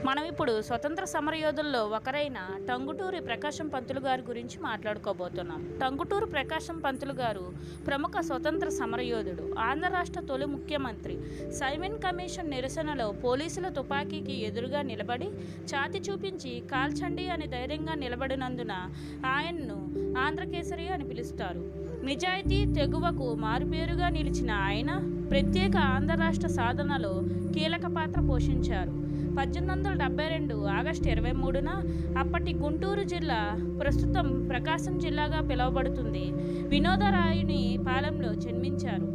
మనం ఇప్పుడు స్వతంత్ర సమరయోధుల్లో ఒకరైన టంగుటూరి ప్రకాశం పంతులు గారి గురించి మాట్లాడుకోబోతున్నాం. టంగుటూరి ప్రకాశం పంతులు గారు ప్రముఖ స్వతంత్ర సమరయోధుడు. ఆంధ్ర రాష్ట్ర తొలి ముఖ్యమంత్రి. సైమన్ కమిషన్ నిరసనలో పోలీసుల తుపాకీకి ఎదురుగా నిలబడి ఛాతి చూపించి కాల్చండి అని ధైర్యంగా నిలబడినందున ఆయన్ను ఆంధ్రకేసరి అని పిలుస్తారు. నిజాయితీ తెగువకు మారుపేరుగా నిలిచిన ఆయన ప్రత్యేక ఆంధ్ర రాష్ట్ర సాధనలో కీలక పాత్ర పోషించారు. 1872 ఆగస్టు 23న అప్పటి గుంటూరు జిల్లా, ప్రస్తుతం ప్రకాశం జిల్లాగా పిలువబడుతుంది, వినోదరాయుని పాలెంలో జన్మించారు.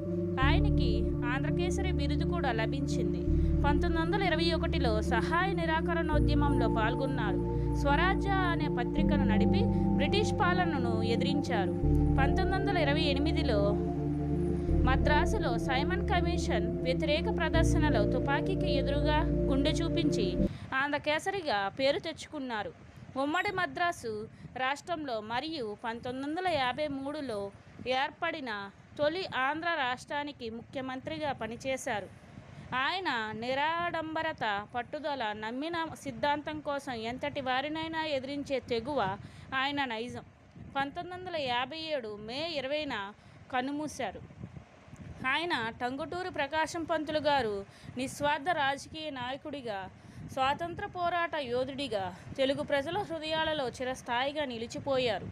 ఆయనకి ఆంధ్రకేసరి బిరుదు కూడా లభించింది. 1921లో సహాయ నిరాకరణోద్యమంలో పాల్గొన్నారు. స్వరాజ్య అనే పత్రికను నడిపి బ్రిటిష్ పాలనను ఎదిరించారు. 1928లో మద్రాసులో సైమన్ కమిషన్ వ్యతిరేక ప్రదర్శనలో తుపాకీకి ఎదురుగా గుండె చూపించి ఆంధ్రకేసరిగా పేరు తెచ్చుకున్నారు. ఉమ్మడి మద్రాసు రాష్ట్రంలో మరియు 1953లో ఏర్పడిన తొలి ఆంధ్ర రాష్ట్రానికి ముఖ్యమంత్రిగా పనిచేశారు. ఆయన నిరాడంబరత, పట్టుదల, నమ్మిన సిద్ధాంతం కోసం ఎంతటి వారినైనా ఎదిరించే తెగువ ఆయన నైజం. 1957 మే 20న కన్నుమూశారు. ఆయన టంగుటూరి ప్రకాశం పంతులు గారు నిస్వార్థ రాజకీయ నాయకుడిగా, స్వాతంత్ర పోరాట యోధుడిగా తెలుగు ప్రజల హృదయాలలో చిరస్థాయిగా నిలిచిపోయారు.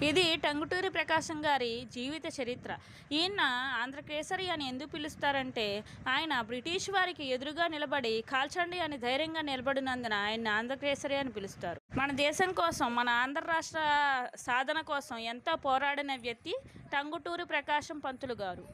ఇది టంగుటూరి ప్రకాశం గారి జీవిత చరిత్ర. ఈయన ఆంధ్రకేసరి అని ఎందుకు పిలుస్తారంటే, ఆయన బ్రిటిష్ వారికి ఎదురుగా నిలబడి కాల్చండి అని ధైర్యంగా నిలబడినందున ఆయన ఆంధ్రకేసరి అని పిలుస్తారు. మన దేశం కోసం, మన ఆంధ్ర రాష్ట్ర సాధన కోసం ఎంతో పోరాడిన వ్యక్తి టంగుటూరి ప్రకాశం పంతులు గారు.